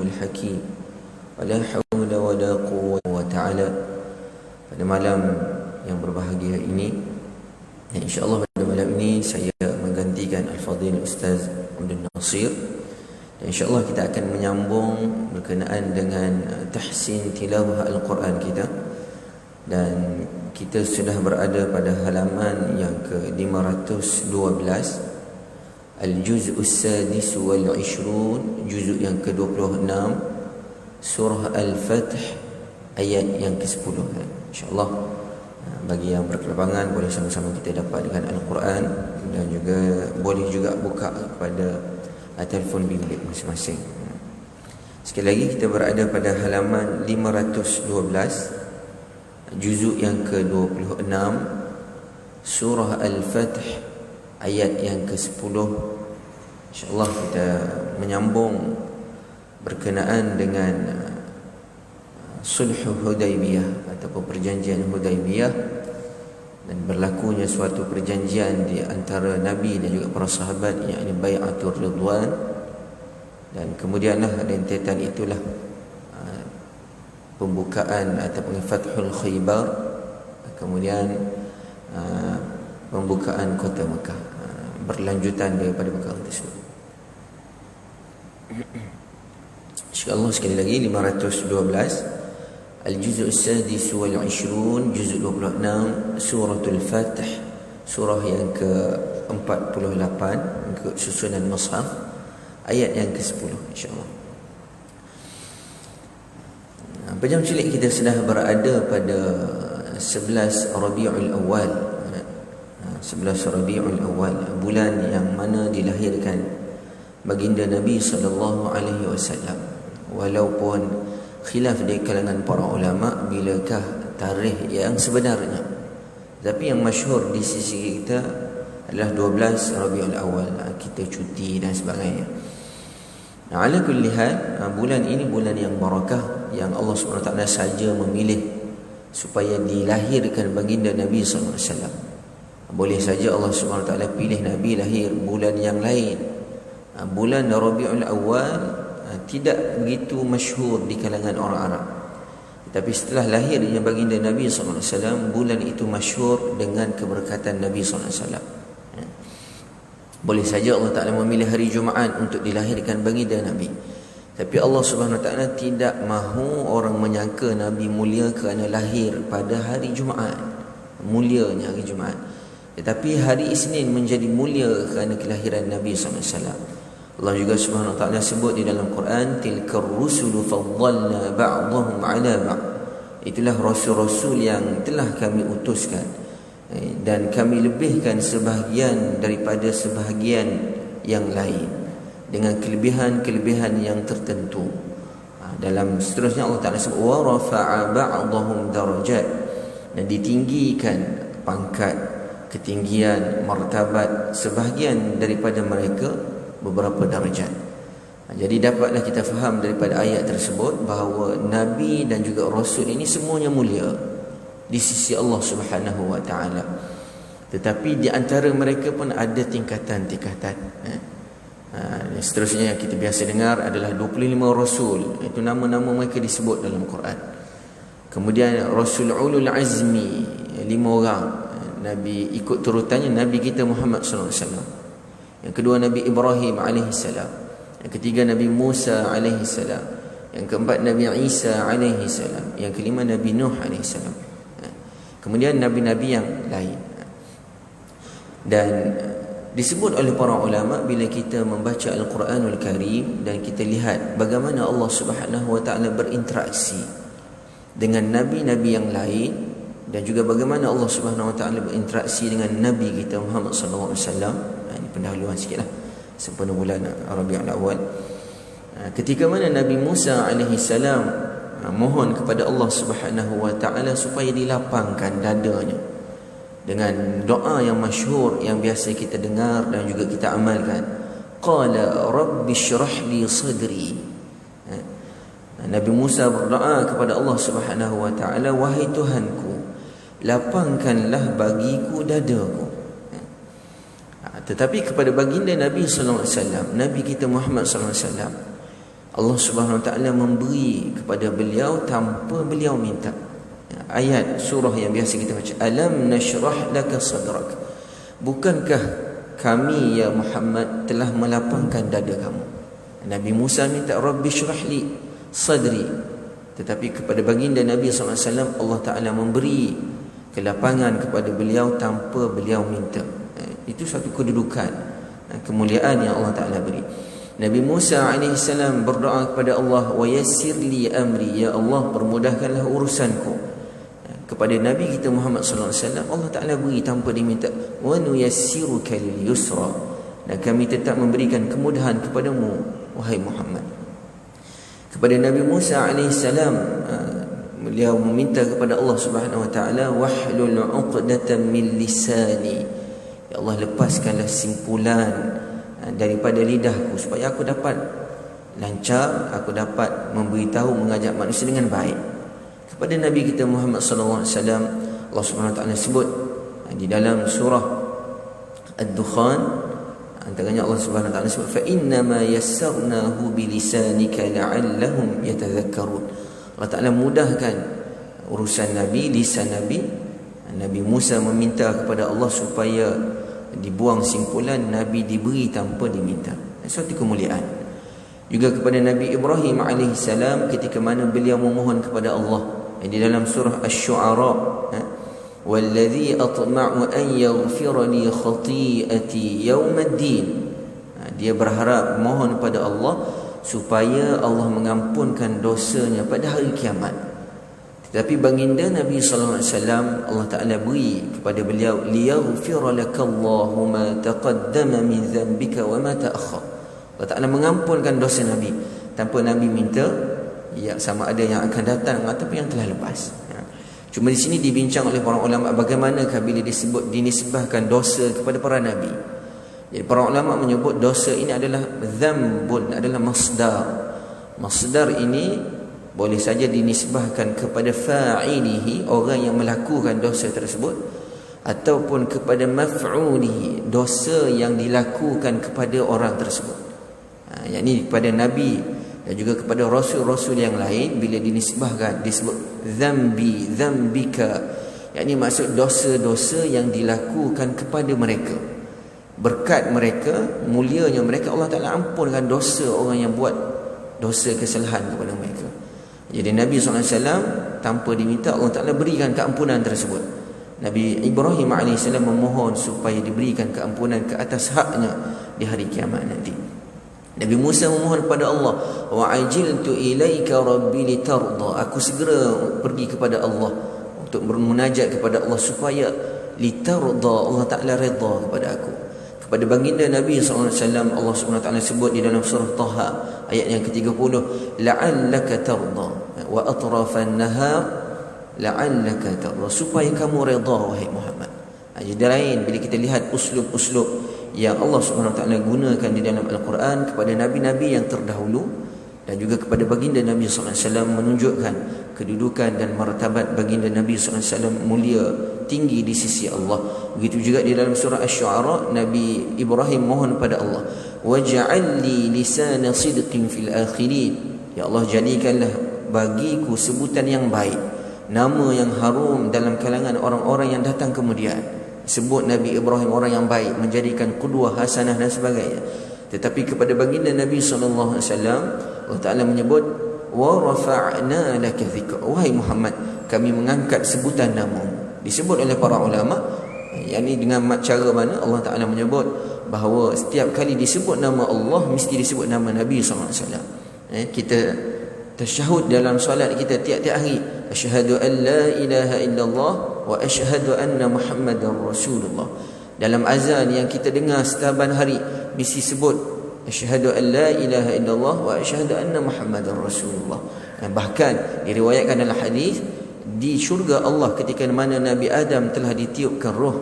الحكيم ولا حول ولا قوة تعالى. Pada malam yang berbahagia ini, insya-Allah pada malam ini saya menggantikan Al-Fadhil Ustaz Abdul Nasir, dan insya-Allah kita akan menyambung berkenaan dengan tahsin tilawah Al-Quran kita. Dan kita sudah berada pada halaman yang ke-512, Al-Juz'u Sadis wal Ishrun, juzuk yang ke-26, surah Al-Fath ayat yang ke-10. InsyaAllah bagi yang berkelapangan boleh sama-sama kita dapat dengan Al-Quran, dan juga boleh juga buka kepada telefon bimbit masing-masing. Sekali lagi kita berada pada halaman 512, juzuk yang ke-26, surah Al-Fath ayat yang ke-10. InsyaAllah kita menyambung berkenaan dengan Sulh Hudaybiyah ataupun perjanjian Hudaybiyah, dan berlakunya suatu perjanjian di antara Nabi dan juga para sahabat, yakni Bai'atul Ridwan. Dan kemudianlah rentetan itulah pembukaan ataupun Fathul Khaybar, kemudian pembukaan kota Mekah, berlanjutan daripada perkara tersebut. InsyaAllah sekali lagi 512, Al-Juz'u Sadis wal Ishrun, juzuk 26, Suratul Fath, surah yang ke-48 ke susunan Mushaf, ayat yang ke-10 insyaAllah. Pada cilik kita sudah berada pada 11 Rabiul Awal. 11 Rabiul Awal, bulan yang mana dilahirkan baginda Nabi sallallahu alaihi wasallam. Walaupun khilaf di kalangan para ulama bilakah tarikh yang sebenarnya, tapi yang masyhur di sisi kita adalah 12 Rabiul Awal. Kita cuti dan sebagainya. Ala kulli hal, bulan ini bulan yang barakah, yang Allah SWT saja memilih supaya dilahirkan baginda Nabi SAW. Boleh saja Allah SWT pilih Nabi lahir bulan yang lain. Bulan Rabiul Awal tidak begitu masyhur di kalangan orang Arab, tapi setelah lahirnya baginda Nabi SAW, bulan itu masyhur dengan keberkatan Nabi SAW. Boleh saja Allah Ta'ala memilih hari Jumaat untuk dilahirkan baginda Nabi, tapi Allah Subhanahu Wa Ta'ala tidak mahu orang menyangka Nabi mulia kerana lahir pada hari Jumaat, mulianya hari Jumaat, tetapi hari Isnin menjadi mulia kerana kelahiran Nabi SAW. Allah juga Subhanahu Wa Ta'ala sebut di dalam Quran, tilkar rusulu faddalna ba'dahum ala ba'd, itulah rasul-rasul yang telah kami utuskan dan kami lebihkan sebahagian daripada sebahagian yang lain dengan kelebihan-kelebihan yang tertentu. Dalam seterusnya Allah Ta'ala sebut wa rafa'a ba'dahum darajat, dan ditinggikan pangkat, ketinggian, martabat sebahagian daripada mereka beberapa darajat. Jadi dapatlah kita faham daripada ayat tersebut bahawa Nabi dan juga Rasul ini semuanya mulia di sisi Allah Subhanahu Wa Ta'ala, tetapi di antara mereka pun ada tingkatan-tingkatan. Seterusnya yang kita biasa dengar adalah 25 Rasul, itu nama-nama mereka disebut dalam Quran. Kemudian Rasul Ulul Azmi, 5 orang Nabi, ikut turutannya Nabi kita Muhammad SAW. Yang kedua Nabi Ibrahim AS, yang ketiga Nabi Musa AS, yang keempat Nabi Isa AS, yang kelima Nabi Nuh AS. Kemudian Nabi-Nabi yang lain. Dan disebut oleh para ulama, bila kita membaca Al-Quranul Karim dan kita lihat bagaimana Allah Subhanahu Wa Ta'ala berinteraksi dengan Nabi-Nabi yang lain, dan juga bagaimana Allah Subhanahu Wa Ta'ala berinteraksi dengan Nabi kita Muhammad SAW. Ini pendahuluan sikitlah sempena bulan Rabiul Awal. Ketika mana Nabi Musa alaihissalam mohon kepada Allah Subhanahu Wa Ta'ala supaya dilapangkan dadanya dengan doa yang masyhur yang biasa kita dengar dan juga kita amalkan. Qala rabbi shrah li sadri. Nabi Musa berdoa kepada Allah Subhanahu Wa Ta'ala, wahai Tuhanku, lapangkanlah bagiku dadaku. Tetapi kepada baginda Nabi sallallahu alaihi wasallam, Nabi kita Muhammad sallallahu alaihi wasallam, Allah Subhanahu Wa Taala memberi kepada beliau tanpa beliau minta. Ayat surah yang biasa kita baca, alam nashrah laka sadrak, bukankah kami ya Muhammad telah melapangkan dada kamu. Nabi Musa minta rabbi shrah li sadri, tetapi kepada baginda Nabi SAW Allah Ta'ala memberi kelapangan kepada beliau tanpa beliau minta. Itu satu kedudukan, kemuliaan yang Allah Ta'ala beri. Nabi Musa AS berdoa kepada Allah, wa yassir li amri, ya Allah permudahkanlah urusanku. Kepada Nabi kita Muhammad SAW Allah Ta'ala beri tanpa diminta, wa nuyassiruka lil yusra, dan kami tetap memberikan kemudahan kepadamu wahai Muhammad. Kepada Nabi Musa AS beliau meminta kepada Allah Subhanahu Wa Ta'ala, wahlul 'uqdatan min lisani, ya Allah lepaskanlah simpulan daripada lidahku supaya aku dapat lancar, aku dapat memberitahu, mengajak manusia dengan baik. Kepada Nabi kita Muhammad sallallahu alaihi wasallam Allah Subhanahu Wa Ta'ala sebut di dalam surah Ad-Dukhan, antaranya Allah Subhanahu Wa Ta'ala sebut, fa inna ma yassarnahu bilisanika la'allahum yatadhakkarun. Allah Ta'ala mudahkan urusan Nabi, lisan Nabi. Nabi Musa meminta kepada Allah supaya dibuang simpulan, Nabi diberi tanpa diminta. Suatu kemuliaan. Juga kepada Nabi Ibrahim alaihissalam ketika mana beliau memohon kepada Allah di dalam surah Asy-Syu'ara, wallazi atma'u an yaghfira li khati'ati yaumaddin. Dia berharap, mohon kepada Allah supaya Allah mengampunkan dosanya pada hari kiamat. Tetapi baginda Nabi sallallahu alaihi wasallam Allah Taala beri kepada beliau, liyaghfira lakallahu ma taqaddama min dhanbika wa ma ta'akhkhara. Allah Ta'ala mengampunkan dosa Nabi tanpa Nabi minta, ya, sama ada yang akan datang ataupun yang telah lepas. Cuma di sini dibincang oleh para ulama bagaimanakah bila dinisbahkan dosa kepada para Nabi. Jadi para ulama menyebut dosa ini adalah dzambun, adalah masdar. Masdar ini boleh saja dinisbahkan kepada fa'ilihi, orang yang melakukan dosa tersebut, ataupun kepada maf'ulihi, dosa yang dilakukan kepada orang tersebut. Yakni kepada Nabi dan juga kepada Rasul-Rasul yang lain bila dinisbahkan disebut zambi, zambika, yakni maksud dosa-dosa yang dilakukan kepada mereka. Berkat mereka, mulianya mereka, Allah Ta'ala ampunkan dosa orang yang buat dosa kesalahan kepada mereka. Jadi Nabi SAW tanpa diminta Allah Ta'ala berikan keampunan tersebut. Nabi Ibrahim AS memohon supaya diberikan keampunan ke atas haknya di hari kiamat nanti. Nabi Musa memohon kepada Allah, wa ajiltu ilaika rabbi litarda, aku segera pergi kepada Allah untuk bermunajat kepada Allah supaya litarda, Allah Ta'ala redha kepada aku. Kepada baginda Nabi SAW Allah SWT sebut di dalam surah Taha ayat yang ke-30, la'allaka tarda wa atrafan nahar la'allaka tarda, supaya kamu redha wahai Muhammad. Jadi lain bila kita lihat uslub-uslub yang Allah SWT gunakan di dalam Al-Quran kepada Nabi-Nabi yang terdahulu dan juga kepada baginda Nabi SAW, menunjukkan kedudukan dan martabat baginda Nabi SAW mulia, tinggi di sisi Allah. Begitu juga di dalam surah Asy-Syu'ara, Nabi Ibrahim mohon pada Allah, waj'al li lisana sidqin fil akhirin, ya Allah jadikanlah bagiku sebutan yang baik, nama yang harum dalam kalangan orang-orang yang datang kemudian. Sebut Nabi Ibrahim orang yang baik, menjadikan qudwah hasanah dan sebagainya. Tetapi kepada baginda Nabi SAW Allah Ta'ala menyebut, wa rafa'na laka dzikra, wahai Muhammad kami mengangkat sebutan namamu. Disebut oleh para ulama, yakni dengan cara mana Allah Ta'ala menyebut bahawa setiap kali disebut nama Allah mesti disebut nama Nabi SAW. Kita tasyahud dalam solat kita tiap-tiap hari, asyhadu an la ilaha illallah wa asyhadu anna Muhammadar Rasulullah. Dalam azan yang kita dengar setiap hari mesti sebut asyhadu an la ilaha illallah wa asyhadu anna Muhammadar Rasulullah. Bahkan diriwayatkan dalam hadis, di syurga Allah ketika mana Nabi Adam telah ditiupkan roh,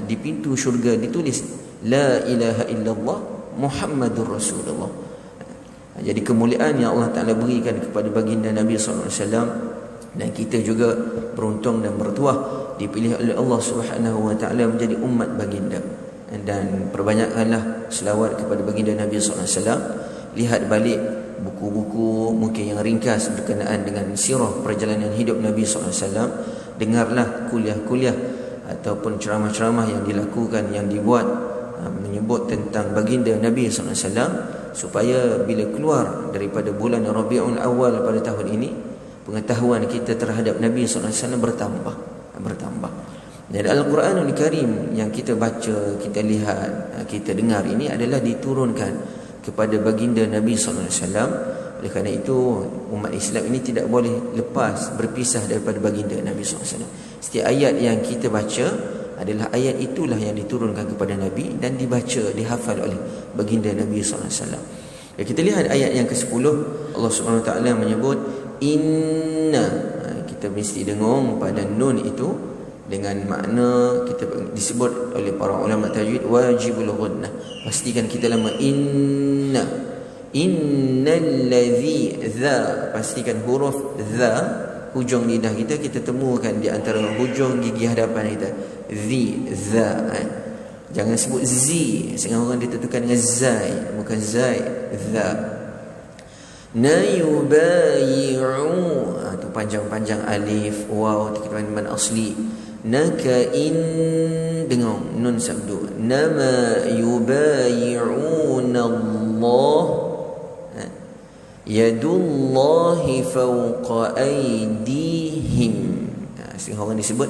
di pintu syurga ditulis la ilaha illallah Muhammadur Rasulullah. Jadi kemuliaan yang Allah Ta'ala berikan kepada baginda Nabi SAW, dan kita juga beruntung dan bertuah dipilih oleh Allah Subhanahu Wa Ta'ala menjadi umat baginda. Dan perbanyakkanlah selawat kepada baginda Nabi SAW. Lihat balik buku-buku mungkin yang ringkas berkenaan dengan sirah perjalanan hidup Nabi SAW. Dengarlah kuliah-kuliah ataupun ceramah-ceramah yang dilakukan, yang dibuat menyebut tentang baginda Nabi SAW, supaya bila keluar daripada bulan Rabiul Awal pada tahun ini, pengetahuan kita terhadap Nabi SAW bertambah. Dan Al-Quranul Karim yang kita baca, kita lihat, kita dengar ini adalah diturunkan kepada baginda Nabi SAW. Oleh kerana itu umat Islam ini tidak boleh lepas, berpisah daripada baginda Nabi SAW. Setiap ayat yang kita baca adalah ayat itulah yang diturunkan kepada Nabi dan dibaca, dihafal oleh baginda Nabi SAW. Dan kita lihat ayat yang ke-10, Allah SWT menyebut inna. Kita mesti dengung pada nun itu dengan makna kita disebut oleh para ulama tajwid wajibul ghunnah. Pastikan kita lama inna, innal ladzi dza. Pastikan huruf dza, hujung lidah kita temukan di antara hujung gigi hadapan kita. Zi, za. Jangan sebut zi. Setengah orang ditentukan dengan zai, bukan zai, za. Na yubayi'u, tu panjang-panjang alif, waw, tekan asli. Naka in, dengar nun sabdu. Nama yubayi'una Allah, yadullahi fawqa aydihim. Setengah orang disebut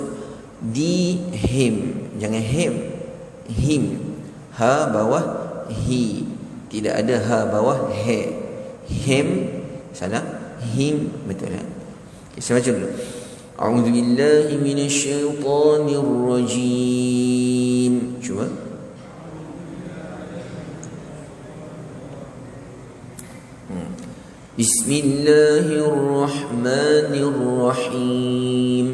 dihim, jangan him. Him, ha bawah hi, tidak ada ha bawah he. Him salah, him betul kan? Okay, saya baca dulu. A'udzu billahi minasyaitonir rajim. Cuba. Bismillahirrahmanirrahim.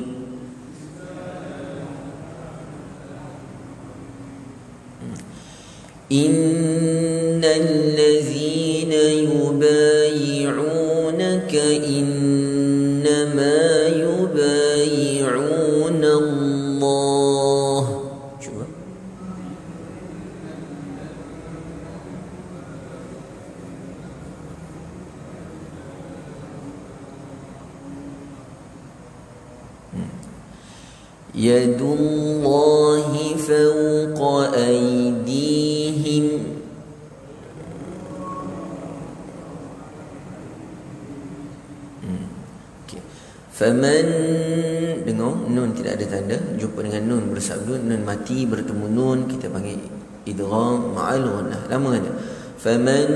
Innal ladzina yubayi'unaka innama yubayi'una Allah. Cuba. Yadullahi fawqa aydihim. Faman, dengar nun tidak ada tanda, jumpa dengan nun bersabdu, nun mati bertemu nun, kita panggil idgham ma'al ghunnah. Lama kan? Faman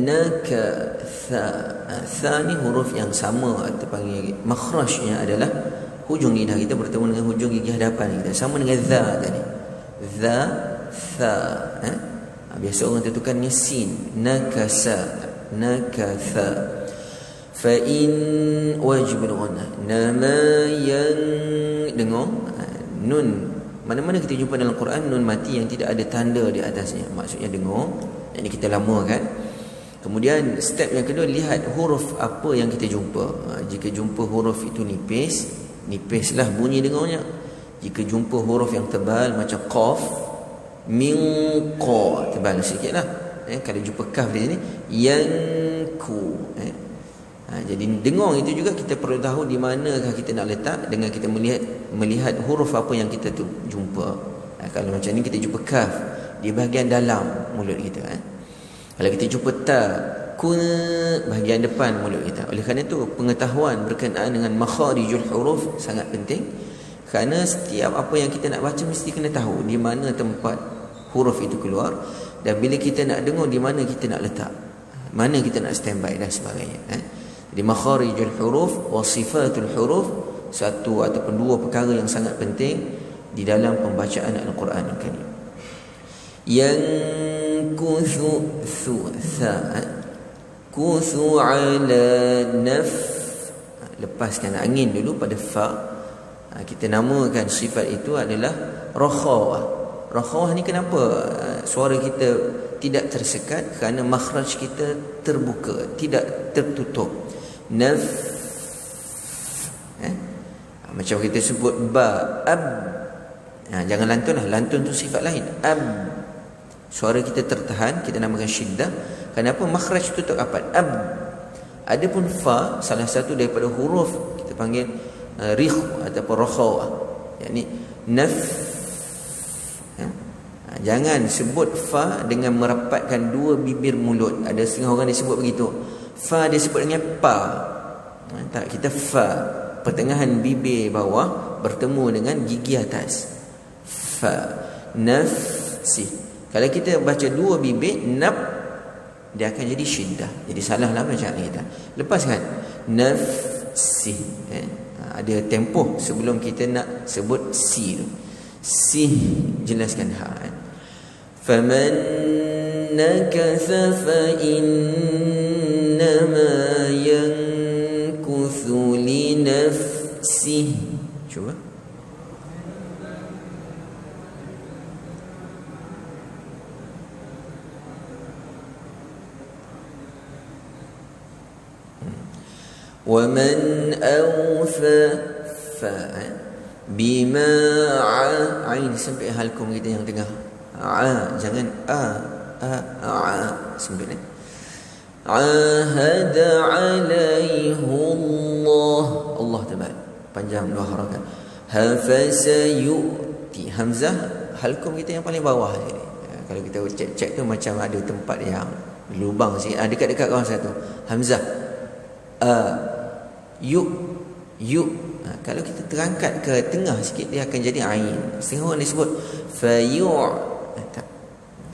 naka tha ni huruf yang sama, kita panggil makhrajnya adalah hujung lidah kita bertemu dengan hujung gigi hadapan kita, sama dengan za tadi. Za, tha. Biasa orang tentukan dengan sin. Nakasa, nakatha. Fa in wajibul ghunnah. Nama yang, dengar nun, mana-mana kita jumpa dalam Quran nun mati yang tidak ada tanda di atasnya, maksudnya dengar. Ini kita lama kan. Kemudian step yang kedua, lihat huruf apa yang kita jumpa. Jika jumpa huruf itu nipis, nipislah bunyi dengarnya. Jika jumpa huruf yang tebal macam qaf, min qa, tebal sikitlah. Kalau jumpa kaf di sini, yanku. Jadi dengar itu juga kita perlu tahu di manakah kita nak letak dengan kita melihat huruf apa yang kita tu jumpa. Kalau macam ni kita jumpa kaf di bahagian dalam mulut kita. Kalau kita jumpa ta, kun, bahagian depan mulut kita. Oleh kerana itu pengetahuan berkenaan dengan makharijul huruf sangat penting. Kerana setiap apa yang kita nak baca mesti kena tahu di mana tempat huruf itu keluar, dan bila kita nak dengar di mana kita nak letak, mana kita nak standby dan sebagainya. Jadi makharijul huruf wa sifatul huruf, satu ataupun dua perkara yang sangat penting di dalam pembacaan Al-Quran Al-Karim. Yang kuthu tha, kuthu ala naf, lepaskan angin dulu pada fa. Kita namakan sifat itu adalah rakhawah. Rakhawah ni kenapa suara kita tidak tersekat? Kerana makhraj kita terbuka, tidak tertutup. Naf, macam kita sebut ba, ab. Jangan lantun lah, lantun tu sifat lain. Ab, suara kita tertahan, kita namakan syiddah. Kenapa? Makhraj tutup rapat. Ab, Adapun fa salah satu daripada huruf kita panggil rikh ataupun rakhaw, yakni naf. Jangan sebut fa dengan merapatkan dua bibir mulut. Ada setengah orang dia sebut begitu. Fa dia sebut dengan pa. Tak, kita fa, pertengahan bibir bawah bertemu dengan gigi atas. Fa nafsi. Kalau kita baca dua bibir nab, dia akan jadi syiddah. Jadi salahlah bacaan kita. Lepaskan nafsi. Ada tempoh sebelum kita nak sebut si tu. Si jelaskan ha. فَمَنْ نَكَثَ فَإِنَّمَا يَنْكُثُ لِنَفْسِهِ. Cuba. وَمَنْ أَوْفَى بِمَا عَيْنِ sampai halkum kita yang tengah. Jangan sempit ni. Ahada alaihullah. Allah tebal panjang dua harakat. Hafasayuti, hamzah halkum kita yang paling bawah ni. Kalau kita cek tu macam ada tempat yang lubang sikit, dekat-dekat kawan satu. Hamzah kalau kita terangkat ke tengah sikit dia akan jadi ain. Setengah orang dia sebut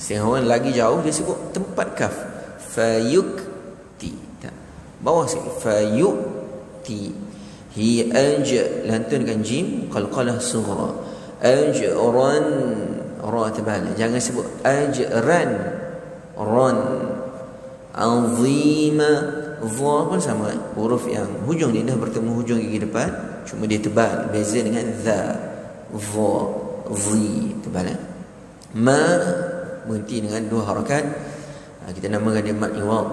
setengah orang lagi jauh dia sebut tempat kaf fayukti. Bawah sikit fayukti. Hi lantunkan jim qalqalah sughra. Ajran, ra tebal. Jangan sebut ajran, ran. Azima, dha pun sama. Huruf yang hujung lidah bertemu hujung gigi depan, cuma dia tebal. Beza dengan dha, dha, zi tebal. Ma berhenti dengan dua harakat. Kita namakan dia mad iwad.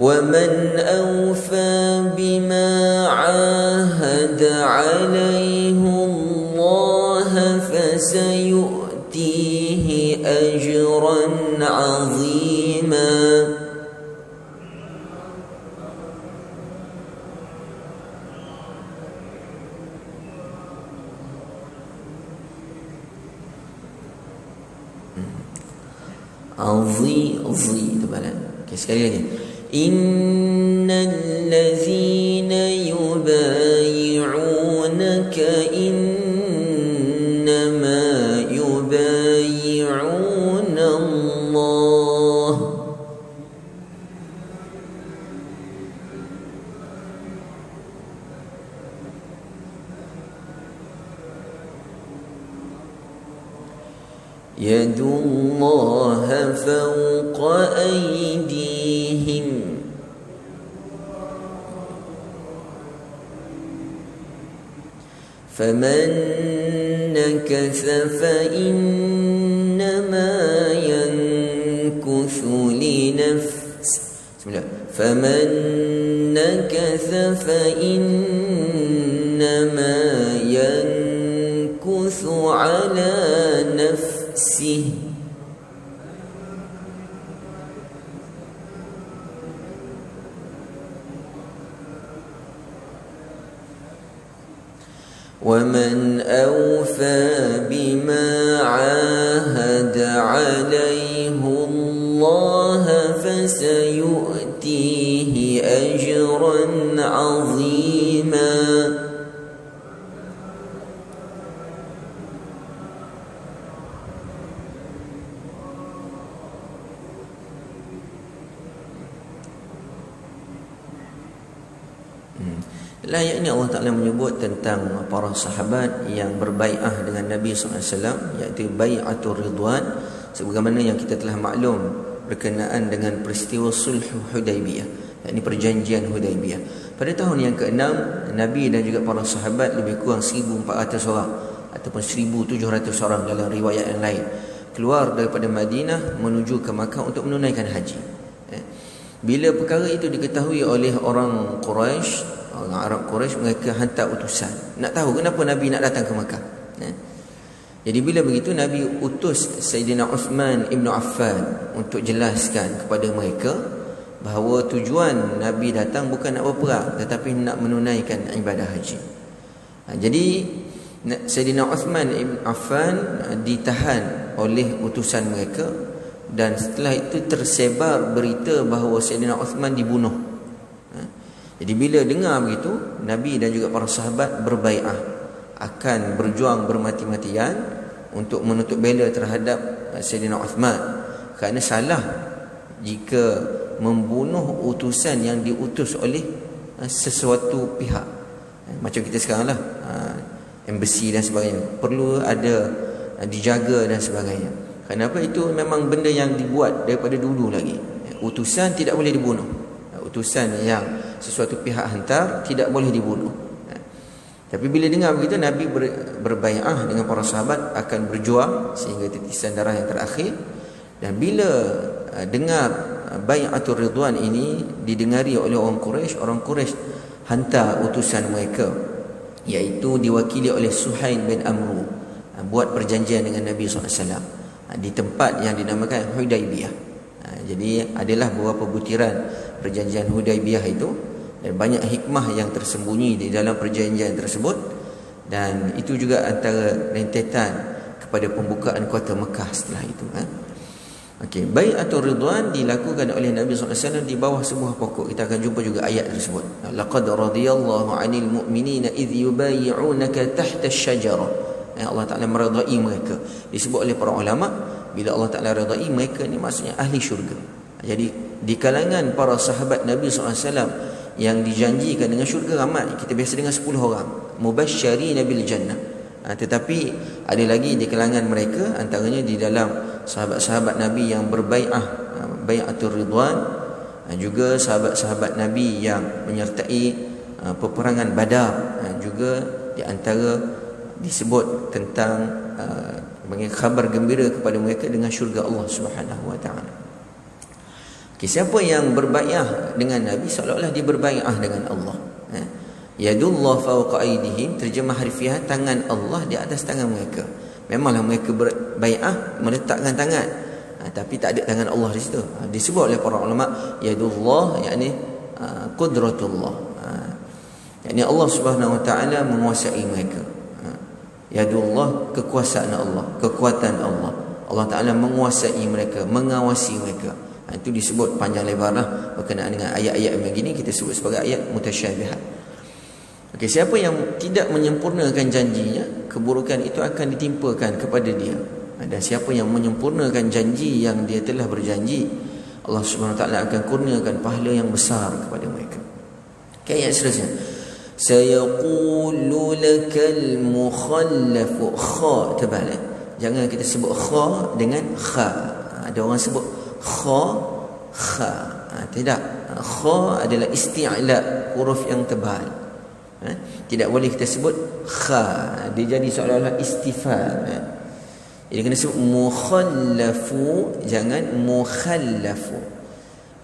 وَمَنْ أَوْفَى بِمَا عَاهَدَ عَلَيْهُ اللَّهَ فَسَيُؤْتِيهِ أَجْرًا عَظِيمًا. Azi tu balan. Okay, sekali lagi. Innal ladzina yubayyi'unaka innama yubayyi'una Allah. Yadullaha fawqa aydihim. فَمَنْ نَكَثَ فَإِنَّمَا يَنْكُثُ لِنَفْسِهِ. فَمَنْ نَكَثَ فَإِنَّمَا يَنْكُثُ عَلَى نَفْسِهِ. وَمَنْ أَوْفَى بِمَا عَاهَدَ عَلَيْهُ اللَّهَ فَسَيُؤْتِيهِ أَجْرًا عَظِيمًا. Ayat ini Allah Ta'ala menyebut tentang para sahabat yang berbai'ah dengan Nabi SAW, iaitu bai'atul ridwan, sebagaimana yang kita telah maklum berkenaan dengan peristiwa sulh Hudaibiyah, yakni perjanjian Hudaibiyah. Pada tahun yang ke-6, Nabi dan juga para sahabat lebih kurang 1,400 orang ataupun 1,700 orang dalam riwayat yang lain keluar daripada Madinah menuju ke Makkah untuk menunaikan haji. Bila perkara itu diketahui oleh orang Quraisy, orang Arab Quraisy, mereka hantar utusan nak tahu kenapa Nabi nak datang ke Makkah. Jadi bila begitu, Nabi utus Sayyidina Uthman ibn Affan untuk jelaskan kepada mereka bahawa tujuan Nabi datang bukan nak berperang tetapi nak menunaikan ibadah haji. Jadi Sayyidina Uthman ibn Affan ditahan oleh utusan mereka, dan setelah itu tersebar berita bahawa Sayyidina Uthman dibunuh. Jadi bila dengar begitu, Nabi dan juga para sahabat berbai'ah akan berjuang bermati-matian untuk menutup bela terhadap Sayyidina Uthman, kerana salah jika membunuh utusan yang diutus oleh sesuatu pihak. Macam kita sekarang lah, embassy dan sebagainya, perlu ada dijaga dan sebagainya. Kenapa? Itu memang benda yang dibuat daripada dulu lagi. Utusan tidak boleh dibunuh. Utusan yang sesuatu pihak hantar tidak boleh dibunuh. Tapi bila dengar begitu, Nabi berbai'ah dengan para sahabat akan berjuang sehingga titisan darah yang terakhir. Dan bila dengar bai'atul ridwan ini didengari oleh orang Quraisy hantar utusan mereka, iaitu diwakili oleh Suhail bin Amru, buat perjanjian dengan Nabi SAW di tempat yang dinamakan Hudaybiyah. Jadi adalah beberapa butiran perjanjian Hudaybiyah itu, dan banyak hikmah yang tersembunyi di dalam perjanjian tersebut, dan itu juga antara rentetan kepada pembukaan kota Mekah setelah itu. Okey, bai'atul ridwan dilakukan oleh Nabi SAW di bawah sebuah pokok. Kita akan jumpa juga ayat tersebut. Laqad radiyallahu 'anil mu'minina idh yubayyi'unaka tahta asy-syajarah. Allah Ta'ala meridai mereka. Disebut oleh para ulama, bila Allah Ta'ala redai mereka ni maksudnya ahli syurga. Jadi di kalangan para sahabat Nabi SAW yang dijanjikan dengan syurga ramai. Kita biasa dengar 10 orang mubasysyirina bil jannah. Tetapi ada lagi di kalangan mereka, antaranya di dalam sahabat-sahabat Nabi yang berbai'ah, bai'atul ridwan, juga sahabat-sahabat Nabi yang menyertai peperangan Badar, juga di antara disebut tentang bagi khabar gembira kepada mereka dengan syurga Allah Subhanahu wa taala. Siapa yang berbai'ah dengan Nabi seolah-olah dia berbai'ah dengan Allah. Yadullah fawqa aydihim, terjemah harfiah, tangan Allah di atas tangan mereka. Memanglah mereka berbai'ah meletakkan tangan, tapi tak ada tangan Allah di situ. Disebut oleh para ulama yadullah yakni qudratullah, yakni Allah Subhanahu wa taala menguasai mereka. Yadullah, kekuasaan Allah, kekuatan Allah. Allah Ta'ala menguasai mereka, mengawasi mereka. Itu disebut panjang lebar lah berkenaan dengan ayat-ayat yang begini, kita sebut sebagai ayat mutasyabihat. Okey, siapa yang tidak menyempurnakan janjinya, keburukan itu akan ditimpakan kepada dia. Dan siapa yang menyempurnakan janji yang dia telah berjanji, Allah Subhanahu Wa Ta'ala akan kurniakan pahala yang besar kepada mereka. Okay, ayat seterusnya. Sayaqulu lakal mukhallafu, kha terbalik. Jangan kita sebut kha dengan kha. Ada orang sebut kha. Tidak. Kha adalah isti'la, huruf yang tebal. Tidak boleh kita sebut kha. Dia jadi seolah-olah istifham. Jadi kena sebut mukhallafu, jangan mukhallafu.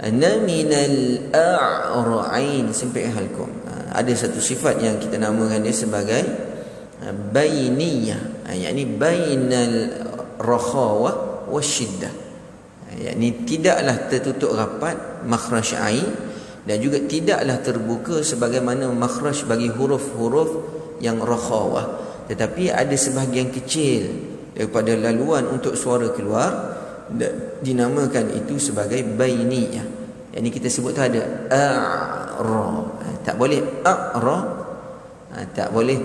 Ana minal a'ra'in sampai halkum. Ada satu sifat yang kita namakan dia sebagai bainiyah, yakni bainal rakhawah wasyiddah, yakni tidaklah tertutup rapat makhraj ain dan juga tidaklah terbuka sebagaimana makhraj bagi huruf-huruf yang rakhawah, tetapi ada sebahagian kecil daripada laluan untuk suara keluar, dinamakan itu sebagai bainiyah. Yakni kita sebut tu ada a'ra, tak boleh a'ra, tak boleh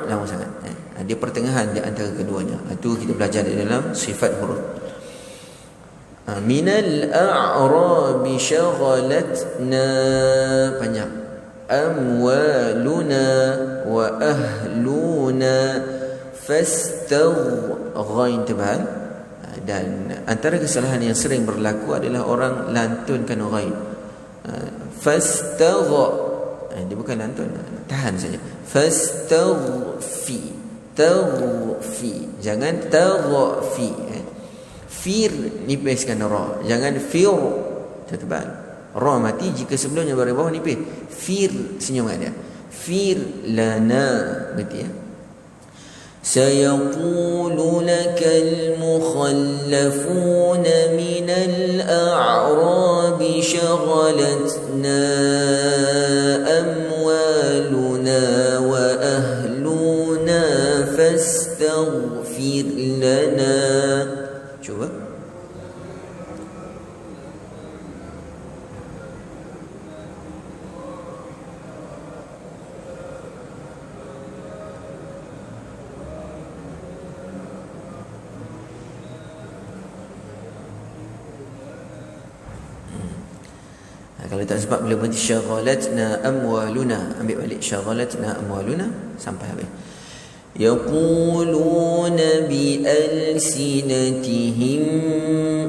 lama sangat. Dia pertengahan di antara keduanya. Itu kita belajar di dalam sifat huruf. Minal a'rabi syaghalatna, panjang, amwaluna wa ahluna fastaghain tebal. Dan antara kesalahan yang sering berlaku adalah orang lantunkan ghain. Fastagha, dia bukan lantun, tahan saja. Fastaghfi, taghfi, jangan taghfi. Fir nipiskan ra, jangan fir tebal. Ra mati jika sebelumnya baris bawah nipis. Fir senyum ada. Fir lana, betul ya. سيقول لك المخلفون من الأعراب شغلتنا أموالنا وأهلنا فاستغفر لنا. Cuba. Kalau tak sebab bila berhenti syaghalatna amwaluna, ambil balik syaghalatna amwaluna sampai habis. Yaquluna bi alsinatihim,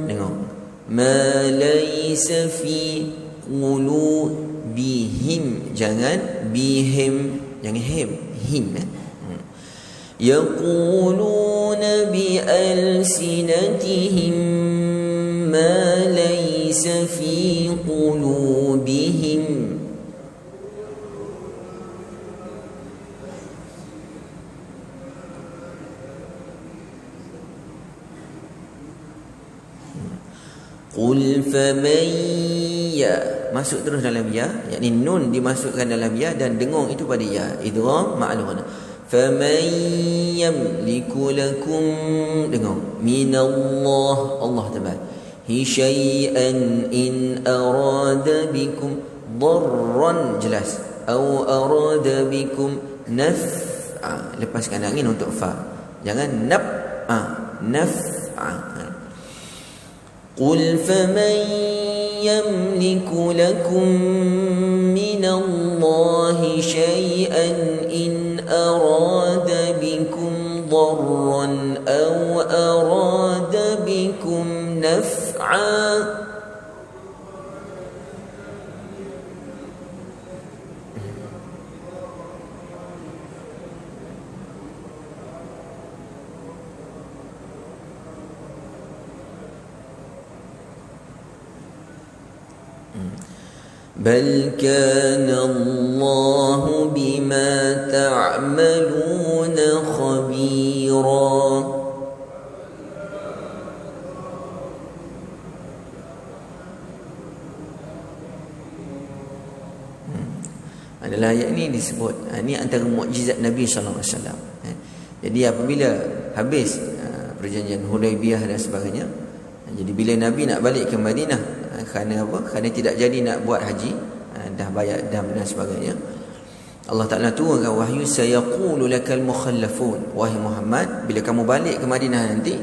tengok, ma laysa fi qulubihim, jangan bihim, jangan him Yaquluna bi alsinatihim ma laysa fi qulubihim. Qul faman ya, masuk terus dalam ya, yakni nun dimasukkan dalam ya dan dengung itu pada ya, idgham ma'lum. Faman yamliku lakum, dengung, minallah, Allah taala, syai'an in arada bikum darran, jelas, au arada bikum naf'a, lepaskan angin untuk fa, jangan naf'a. Qul faman yamliku lakum minallahi syai'an in arada bikum darran au arada bikum naf'a. بل كان الله بما تعملون خبيرا. Adalah ayat ini disebut, ini antara mukjizat Nabi sallallahu alaihi wasallam. Jadi apabila habis perjanjian Hudaibiyah dan sebagainya, jadi bila Nabi nak balik ke Madinah, kerana apa? Kerana tidak jadi nak buat haji, dah bayar dam dan sebagainya, Allah Ta'ala turunkan wahyu, sayaqulu lakal mukhallafun, wahai Muhammad, bila kamu balik ke Madinah nanti,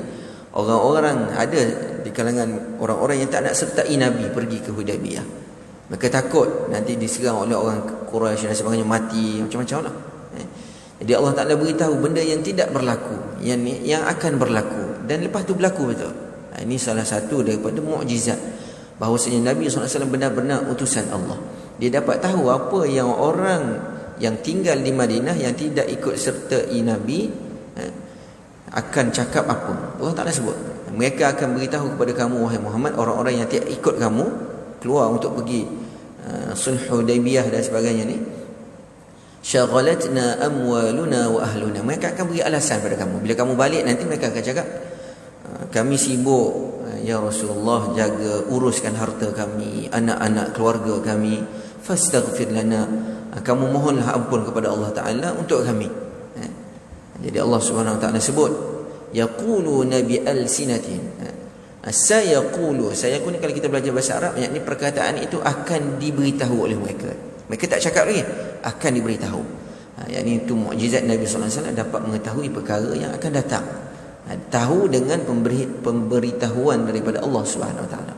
orang-orang ada di kalangan orang-orang yang tak nak sertai Nabi pergi ke Hudaibiyah, mereka takut nanti diserang oleh orang Quraisy dan sebagainya, mati, macam-macam lah. Jadi Allah Ta'ala beritahu benda yang tidak berlaku, yang akan berlaku, dan lepas tu berlaku betul. Ini salah satu daripada mukjizat bahawasanya Nabi SAW benar-benar utusan Allah. Dia dapat tahu apa yang orang yang tinggal di Madinah yang tidak ikut sertai Nabi akan cakap apa. Allah Ta'ala sebut, mereka akan beritahu kepada kamu wahai Muhammad, orang-orang yang tidak ikut kamu keluar untuk pergi sulh Hudaibiyah dan sebagainya ni, syaghalatna amwaluna wa ahluna, mereka akan beri alasan pada kamu. Bila kamu balik nanti mereka akan cakap, kami sibuk ya Rasulullah jaga uruskan harta kami, anak-anak keluarga kami, fastaghfir lana, kamu mohonlah ampun kepada Allah Ta'ala untuk kami. Jadi Allah Subhanahu Wa Ta'ala sebut yaquluna bi alsinatihim, sayaqulu ni kalau kita belajar bahasa Arab, yakni perkataan itu akan diberitahu oleh mereka. Mereka tak cakap lagi, akan diberitahu. Yakni itu mukjizat Nabi sallallahu alaihi wasallam, dapat mengetahui perkara yang akan datang, tahu dengan pemberitahuan daripada Allah Subhanahu Wa Taala.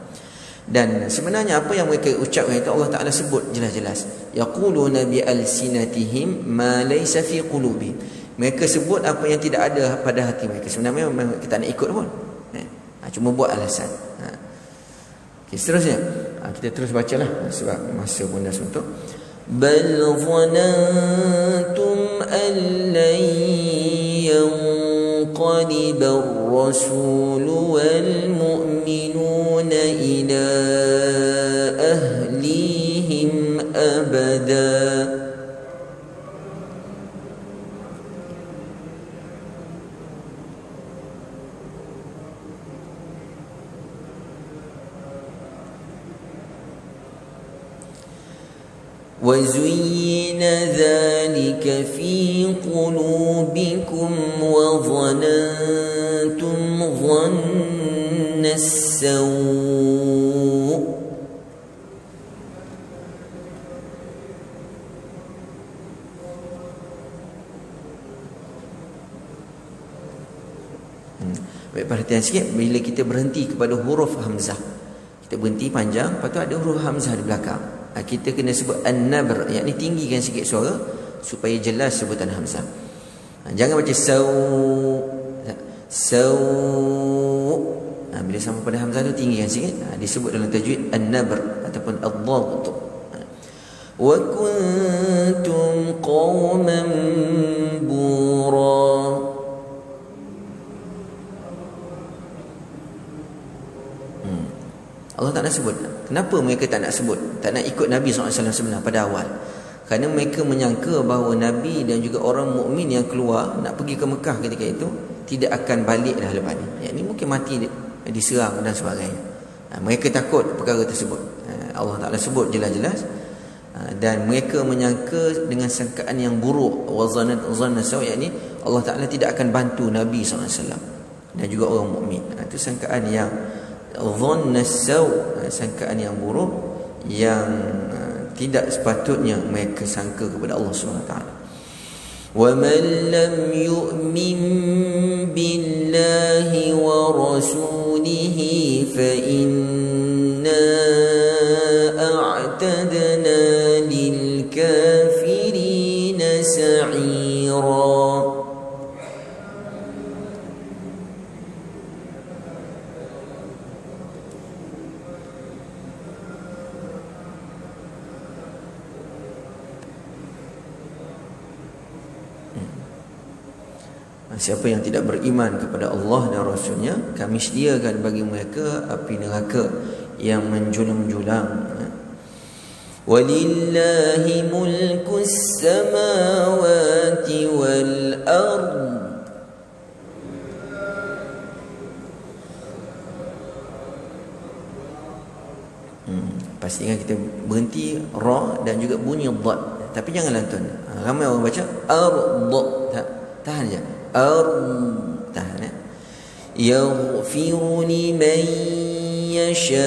Dan sebenarnya apa yang mereka ucapkan itu Allah Taala sebut jelas-jelas, yaquluna bi alsinatihim ma laysa fi qulubihim, mereka sebut apa yang tidak ada pada hati mereka. Sebenarnya memang kita nak ikut pun, cuma buat alasan. Okay, seterusnya kita terus bacalah sebab masa pun dah suntuk. Bal dhanantum an lan yanqalib ar-rasul wal mu'minuna ila ahlihim abada. وزين ذلك في قلوبكم وظننتم ظن السوء Baik, perhatian sikit bila kita berhenti kepada huruf hamzah. Kita berhenti panjang, lepas tu ada huruf hamzah di belakang. Kita kena sebut an-nabr, yakni tinggikan sikit suara supaya jelas sebutan hamzah. Jangan baca saw. Bila sama pada hamzah tu tinggikan sikit. Disebut dalam tajwid an-nabr ataupun ad-dhabt. Wa kuntum qauman bura. Allah tak nak sebut. Kenapa mereka tak nak sebut? Tak nak ikut Nabi SAW sebenarnya pada awal. Kerana mereka menyangka bahawa Nabi dan juga orang mukmin yang keluar nak pergi ke Mekah ketika itu tidak akan balik dah lepas ni. Yang ni mungkin mati diserang dan sebagainya. Mereka takut perkara tersebut. Allah Ta'ala sebut jelas-jelas. Dan mereka menyangka dengan sangkaan yang buruk. Wazanna saw, yakni Allah Ta'ala tidak akan bantu Nabi SAW dan juga orang mukmin. Itu sangkaan yang dhanna saw, sangkaan yang buruk yang tidak sepatutnya mereka sangka kepada Allah SWT. Wa man lam yu'min billahi wa rasulihi fa inna a'tadna lil kafirina sa'ira. Siapa yang tidak beriman kepada Allah dan Rasulnya, kami sediakan bagi mereka api neraka yang menjulang-julang. Walillahi mulkus samawati wal ard. Pastikan kita berhenti ra dan juga bunyi dad. Tapi jangan lantun. Ramai orang baca ard. Tahan je. Tahan. Yaghfiru liman yasha'u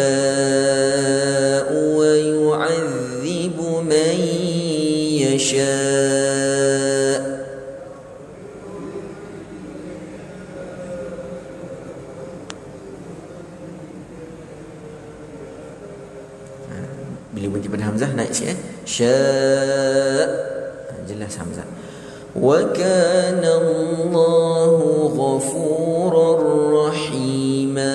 wa yu'adzibu man yasha'. Bila berhenti pada hamzah naik sikit sya', jelas hamzah. Wa kana Allahu ghafurar rahima.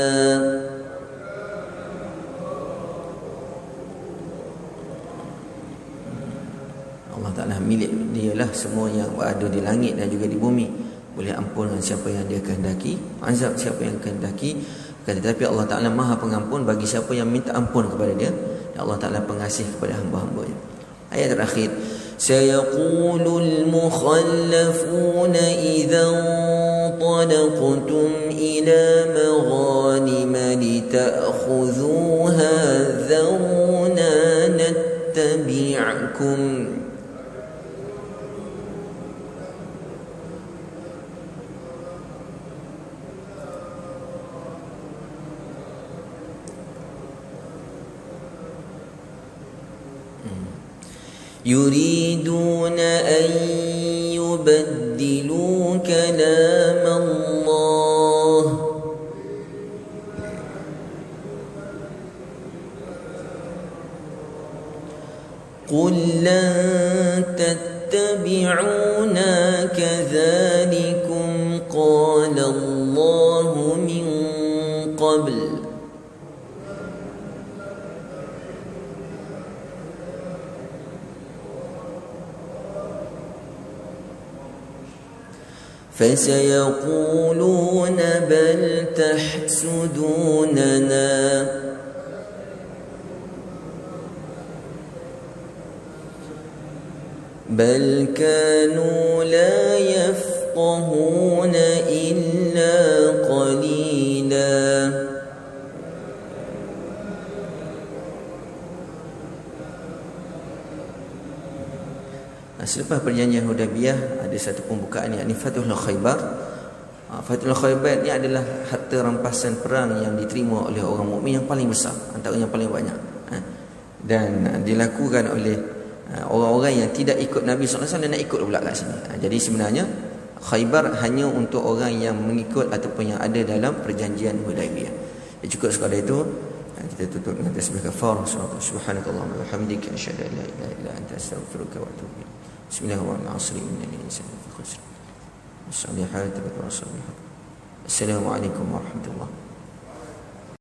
Allah Ta'ala milik dialah semua yang ada di langit dan juga di bumi. Boleh ampunkan siapa yang dia kehendaki, azab siapa yang kehendaki. Tetapi Allah Ta'ala Maha Pengampun bagi siapa yang minta ampun kepada dia. Dan Allah Ta'ala pengasih kepada hamba-hambanya. Ayat terakhir, سيقول المخلفون إذا انطلقتم إلى مغانم لتأخذوها ذرونا نتبعكم يريدون أن يبدلوا كلام الله قل لن تتبعونا كذلكم قال الله من قبل فسيقولون بل تحسدوننا بل كانوا لا يفقهون إلا قليلا Selepas perjanjian Hudaybiyah ada satu pembukaan yakni Fathul Khaybar. Fathul Khaybar ni adalah harta rampasan perang yang diterima oleh orang mukmin yang paling besar, antara yang paling banyak. Dan dilakukan oleh orang-orang yang tidak ikut Nabi SAW dan nak ikut pula kat sini. Jadi sebenarnya Khaybar hanya untuk orang yang mengikut ataupun yang ada dalam perjanjian Hudaybiyah. Cukup sekadar itu. Kita tutup dengan tasbih kafar. Subhanakallahumma wa bihamdika asyhadu an la ilaha illa anta astaghfiruka wa atubu ilaik. Bismillahirrahmanirrahim. Innal insana lafi khusr. Assalamualaikum warahmatullahi wabarakatuh.